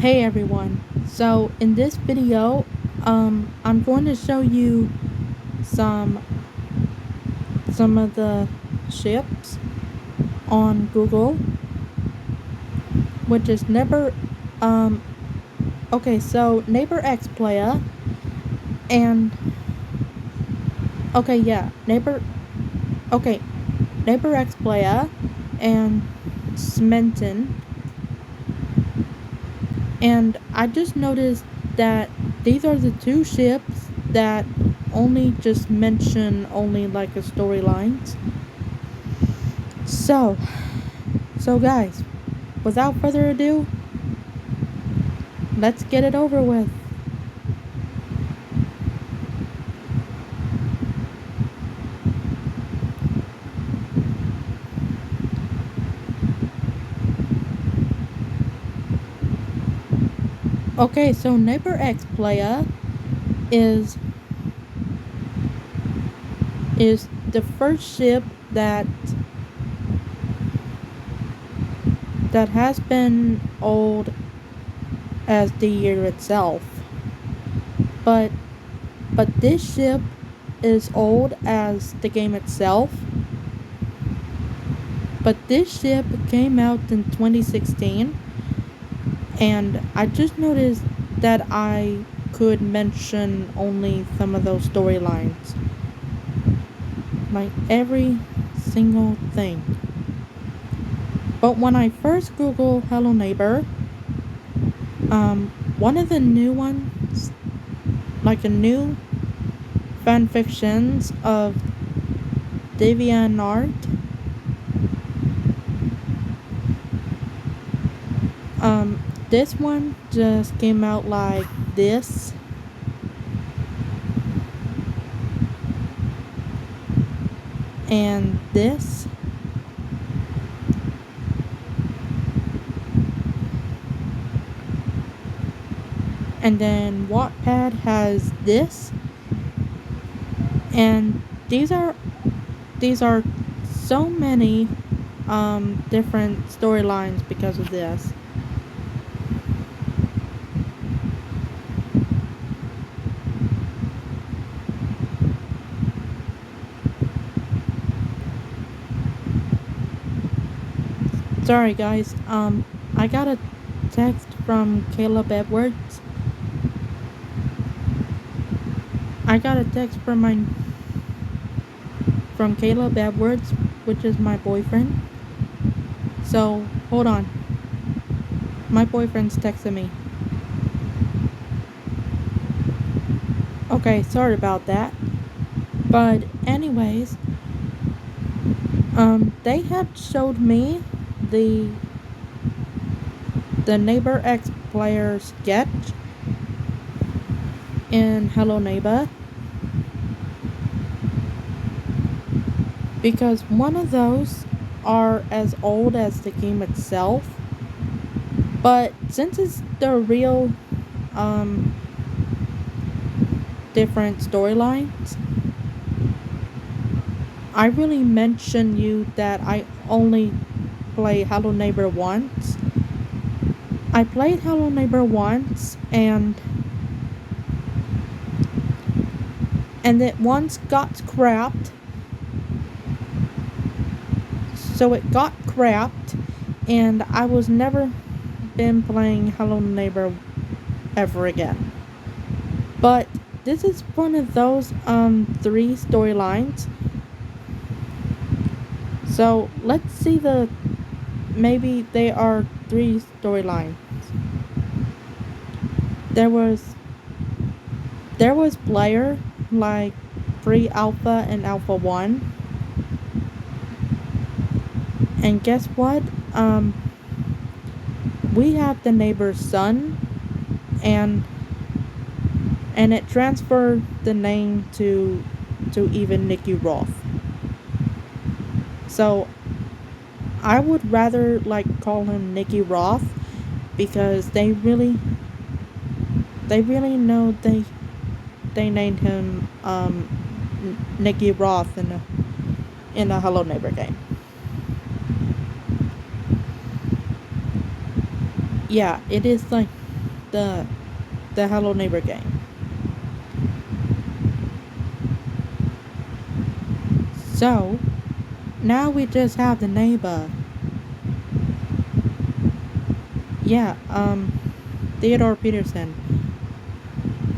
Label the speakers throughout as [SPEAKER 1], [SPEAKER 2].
[SPEAKER 1] Hey everyone. So in this video, I'm going to show you some some of the ships on Google, which is Neighbor. Um, okay, so Neighbor X Player and okay, yeah, Neighbor. Okay, Neighbor X Player and Smenton, and I just noticed that these are the two ships that only just mention only like a storylines. So guys, without further ado, let's get it over with. Okay, so Neighbor X Player is is the first ship that has been old as the year itself. But this ship is old as the game itself. But this ship came out in 2016, and I just noticed that I could mention only some of those storylines. Like every single thing. But when I first Googled Hello Neighbor, one of the new ones, like a new fan fictions of DeviantArt, this one just came out like this. And this. And then Wattpad has this. And these are so many different storylines because of this. Sorry guys, I got a text from Caleb Edwards. I got a text from Caleb Edwards, which is my boyfriend. So, hold on. My boyfriend's texting me. Okay, sorry about that. But anyways, they had showed me the Neighbor X Player sketch in Hello Neighbor, because one of those are as old as the game itself, but since it's the real different storylines, I really mention you that I only play Hello Neighbor once. I played Hello Neighbor once, and it once got scrapped. So it got scrapped, and I was never been playing Hello Neighbor ever again. But this is one of those three storylines. So let's see maybe they are three storylines. There was player like pre-alpha and alpha 1. And guess what? We have the neighbor's son, and it transferred the name to even Nikki Roth. So I would rather like call him Nikki Roth, because they really know they named him Nikki Roth in a Hello Neighbor game. Yeah, it is like the Hello Neighbor game. So now we just have the neighbor. Yeah, Theodore Peterson.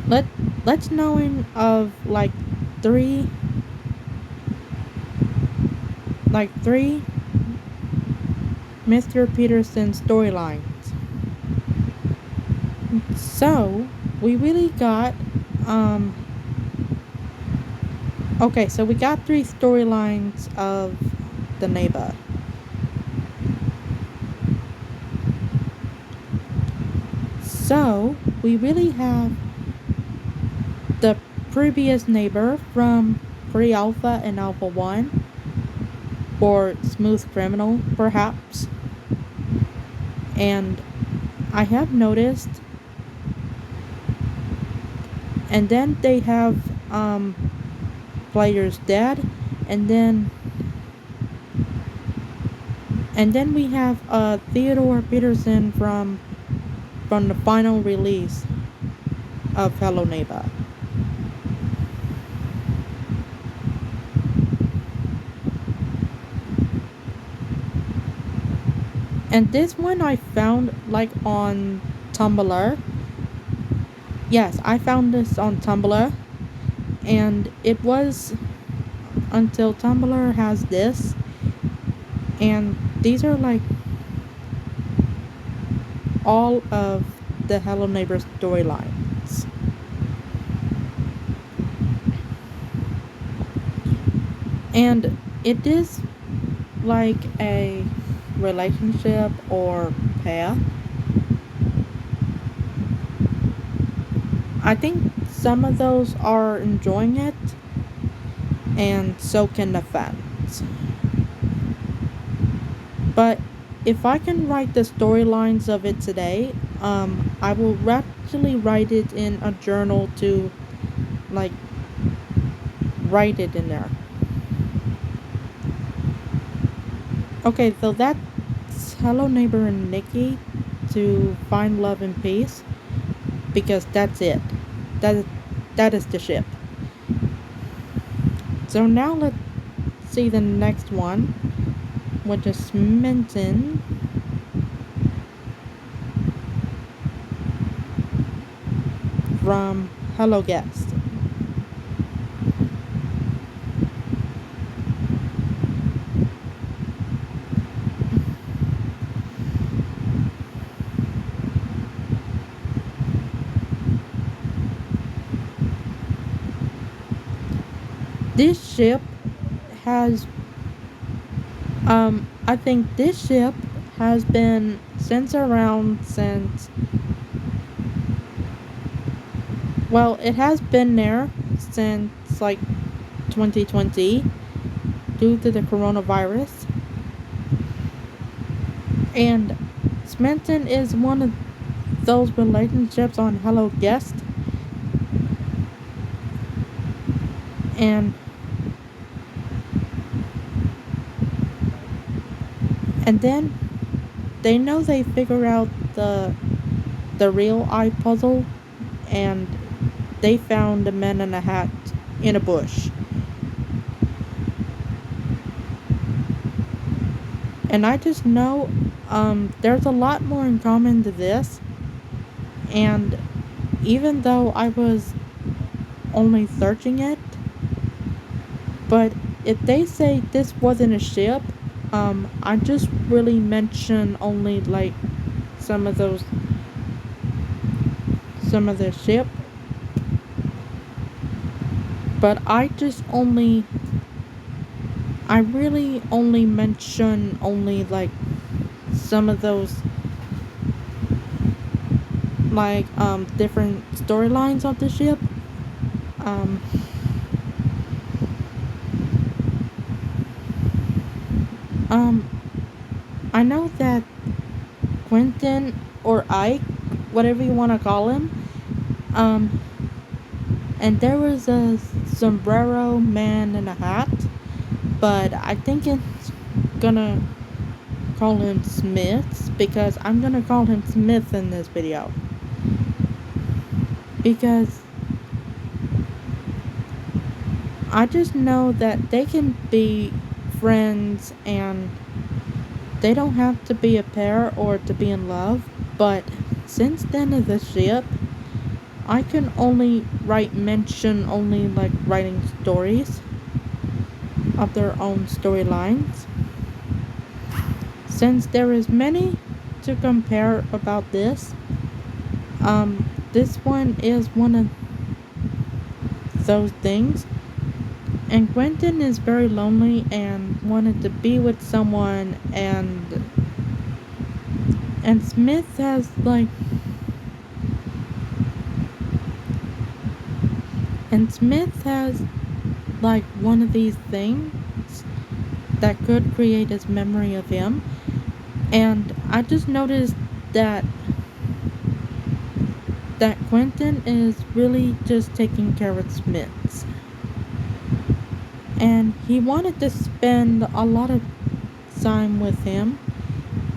[SPEAKER 1] Let's know him of three three Mr. Peterson storylines. So we really got okay, so we got three storylines of the neighbor. So we really have the previous neighbor from Pre-Alpha and Alpha 1, or Smooth Criminal, perhaps. And I have noticed, and then they have Players Dead, and then we have Theodore Peterson from the final release of Hello Neighbor. And this one I found on Tumblr. Yes, I found this on Tumblr. And it was until Tumblr has this. And these are all of the Hello Neighbor storylines. And it is like a relationship or pair. I think some of those are enjoying it, and so can the fans. But if I can write the storylines of it today, I will actually write it in a journal to write it in there. Okay, so that's Hello Neighbor and Nikki to find love and peace, because that's it. That is the ship. So now let's see the next one, which is Minton from Hello Guest. This ship has I think this ship has been around since, well, it has been there since 2020 due to the coronavirus. And Smenton is one of those relationships on Hello Guest. And then they know they figure out the real eye puzzle, and they found the man in a hat in a bush. And I just know there's a lot more in common to this. And even though I was only searching it, but if they say this wasn't a ship, I just really mention only some of the ship, but I really only mention some of those different storylines of the ship. I know that Quentin or Ike, whatever you want to call him, and there was a sombrero man in a hat, but I think it's gonna call him Smith, because I'm gonna call him Smith in this video. because I just know that they can be friends and they don't have to be a pair or to be in love, but since then of the ship, I can only mention only like writing stories of their own storylines. Since there is many to compare about this one is one of those things. And Quentin is very lonely and wanted to be with someone, and Smith has like one of these things that could create his memory of him. And I just noticed that Quentin is really just taking care of Smiths. And he wanted to spend a lot of time with him.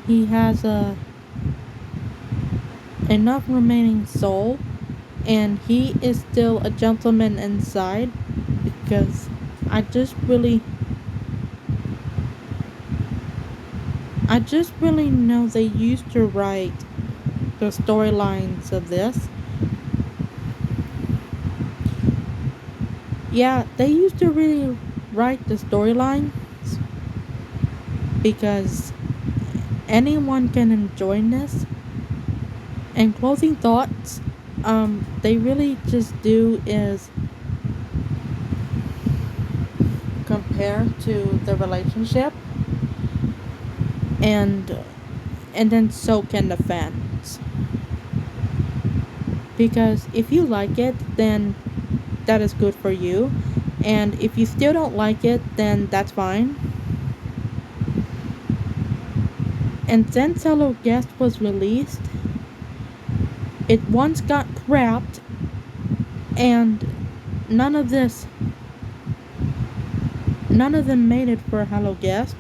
[SPEAKER 1] He has enough remaining soul, and he is still a gentleman inside, because I just really know they used to write the storylines of this. Yeah, they used to really write the storylines because anyone can enjoy this. And closing thoughts, they really just do is compare to the relationship, and then so can the fans. Because if you like it, then that is good for you. And if you still don't like it, then that's fine. And since Hello Guest was released, it once got scrapped, and none of them made it for Hello Guest.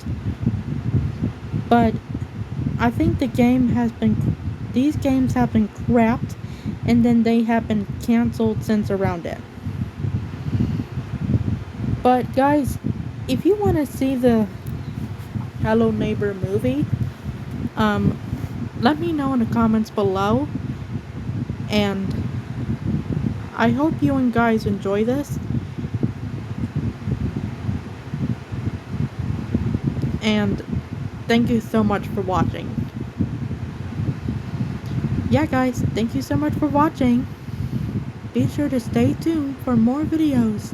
[SPEAKER 1] But I think these games have been scrapped, and then they have been canceled since around it. But guys, if you want to see the Hello Neighbor movie, let me know in the comments below. And I hope you and guys enjoy this. And thank you so much for watching. Yeah guys, thank you so much for watching. Be sure to stay tuned for more videos.